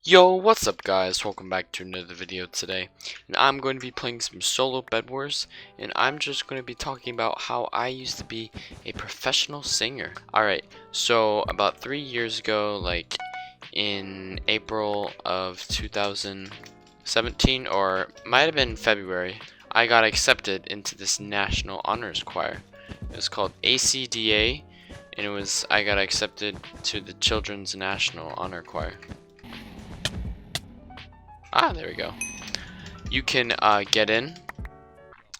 Yo, what's up guys? Welcome back to another video today. And I'm going to be playing some solo bedwars, and I'm just going to be talking about how I used to be a professional singer. Alright, so about 3 years ago, like in April of 2017, or might have been February, I got accepted into this National Honors Choir. It was called ACDA, and I got accepted to the Children's National Honor Choir. Ah, there we go. You can get in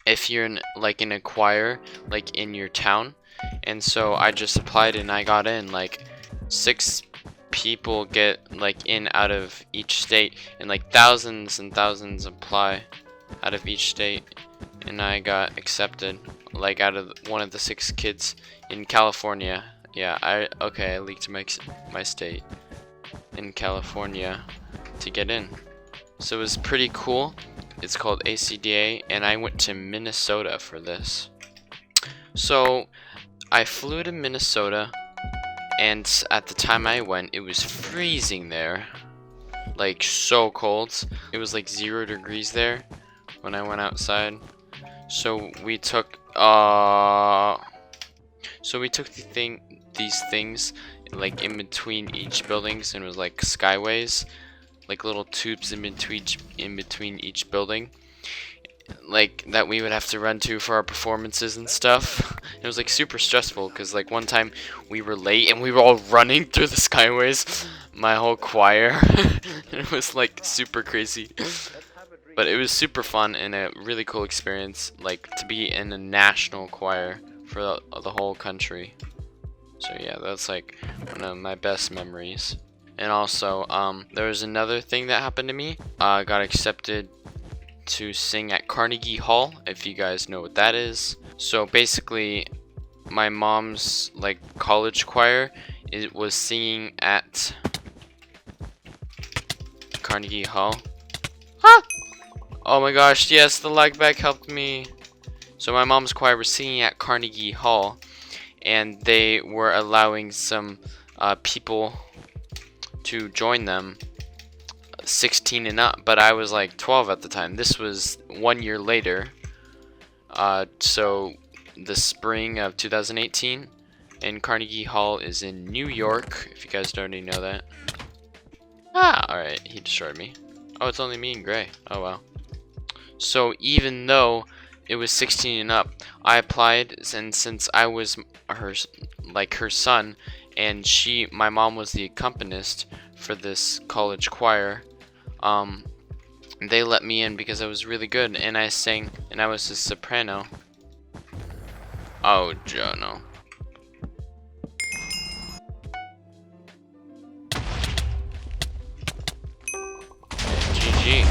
if you're in a choir, like in your town. And so I just applied and I got in. Like 6 people get in out of each state, and thousands and thousands apply out of each state. And I got accepted, out of one of the 6 kids in California. Yeah, I leaked my state in California to get in. So it was pretty cool. It's called ACDA, and I went to Minnesota for this. So I flew to Minnesota, and at the time I went, it was freezing there. Like, so cold. It was like 0 degrees there when I went outside. So we took these things like in between each buildings, and it was like skyways, like little tubes in between each building, like that we would have to run to for our performances and stuff. It was like super stressful because like one time we were late and we were all running through the skyways, my whole choir. It was like super crazy, but it was super fun and a really cool experience, like to be in a national choir for the whole country. So yeah, that's like one of my best memories. And also, there was another thing that happened to me. I got accepted to sing at Carnegie Hall, if you guys know what that is. So basically, my mom's college choir was singing at Carnegie Hall. Ah! Oh my gosh, yes, the lag back helped me. So my mom's choir was singing at Carnegie Hall, and they were allowing some people to join them 16 and up, but I was like 12 at the time. This was 1 year later, so the spring of 2018, and Carnegie Hall is in New York, if you guys don't already know that. Ah, alright, he destroyed me. Oh, it's only me and Gray. Oh wow. So even though it was 16 and up, I applied, and since I was her son, and my mom was the accompanist for this college choir, they let me in because I was really good, and I sang, and I was a soprano. Oh, Jono. GG.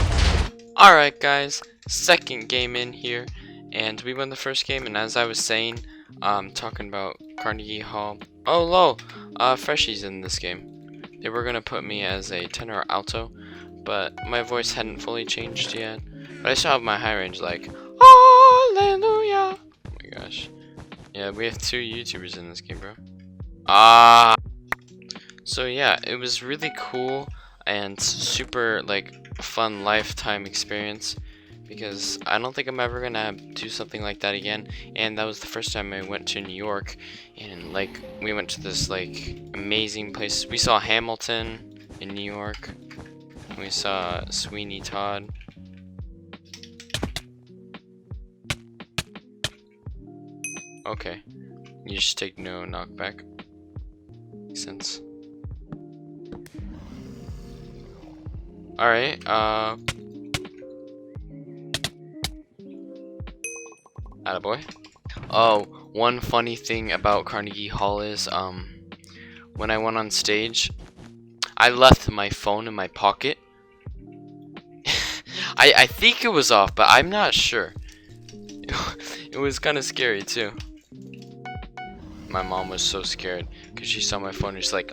Alright guys, second game in here, and we won the first game, and as I was saying, talking about Carnegie Hall. Oh, lol, Freshy's in this game. They were gonna put me as a tenor or alto, but my voice hadn't fully changed yet. But I still have my high range, like, hallelujah. Oh my gosh. Yeah, we have 2 YouTubers in this game, bro. So yeah, it was really cool and super fun lifetime experience, because I don't think I'm ever gonna do something like that again. And that was the first time I went to New York, and we went to this amazing place. We saw Hamilton in New York. We saw Sweeney Todd. Okay, you just take no knockback. Makes sense. Alright, attaboy. Oh, one funny thing about Carnegie Hall is, when I went on stage, I left my phone in my pocket. I think it was off, but I'm not sure. It was kind of scary too. My mom was so scared because she saw my phone and she's like,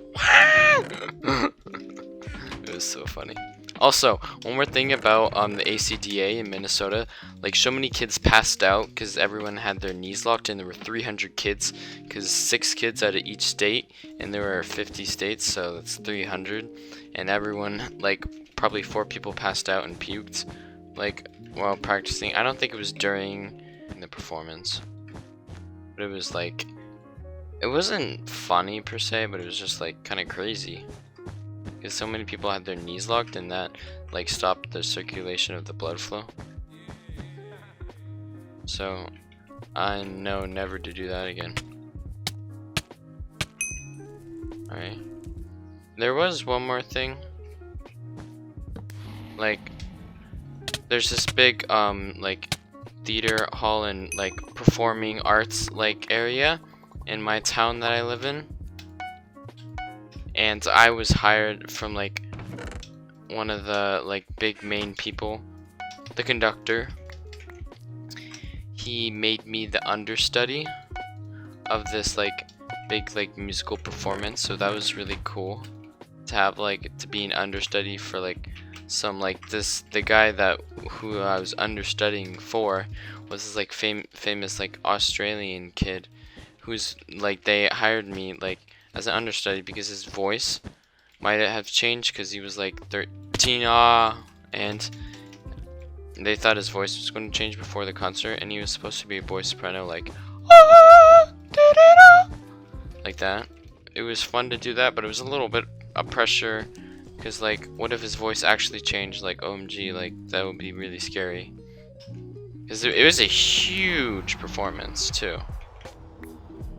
it was so funny. Also, one more thing about the ACDA in Minnesota, like so many kids passed out because everyone had their knees locked, and there were 300 kids, because 6 kids out of each state, and there were 50 states, so that's 300, and everyone, like probably 4 people passed out and puked, like while practicing. I don't think it was during the performance, but it was like, it wasn't funny per se, but it was just like kind of crazy. Because so many people had their knees locked, and that like stopped the circulation of the blood flow. So I know never to do that again. Alright. There was one more thing. Like there's this big like theater hall and like performing arts like area in my town that I live in. And I was hired from like one of the like big main people, the conductor. He made me the understudy of this like big like musical performance, so that was really cool to have, like to be an understudy for like some like this. The guy that who I was understudying for was this like famous like Australian kid who's like, they hired me like as an understudy because his voice might have changed because he was like 13 and they thought his voice was going to change before the concert, and he was supposed to be a voice soprano like like that. It was fun to do that, but it was a little bit of pressure because like what if his voice actually changed, like OMG, like that would be really scary because it was a huge performance too.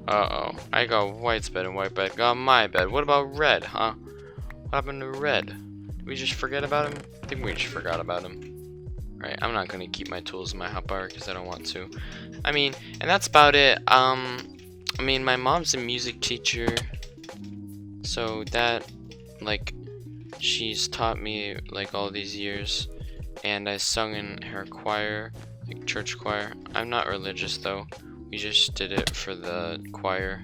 Uh-oh, I got White's bed and White bed got my bed. What about Red, huh? What happened to Red? Did we just forget about him? I think we just forgot about him. Right, I'm not gonna keep my tools in my hotbar because I don't want to. I mean, and that's about it. I mean, my mom's a music teacher, so that, like, she's taught me, like, all these years, and I sung in her choir, like, church choir. I'm not religious, though. We just did it for the choir.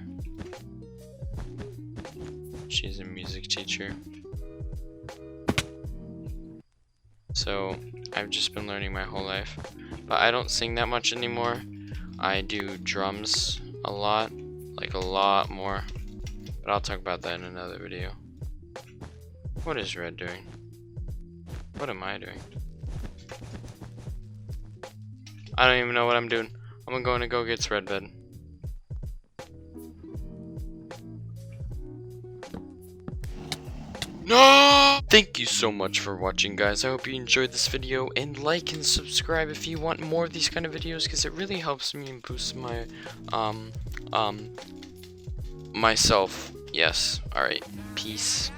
She's a music teacher. So I've just been learning my whole life. But I don't sing that much anymore. I do drums a lot. Like a lot more. But I'll talk about that in another video. What is Red doing? What am I doing? I don't even know what I'm doing. I'm gonna go get Red bed. No! Thank you so much for watching, guys. I hope you enjoyed this video, and like and subscribe if you want more of these kind of videos, because it really helps me and boosts my myself. Yes. Alright. Peace.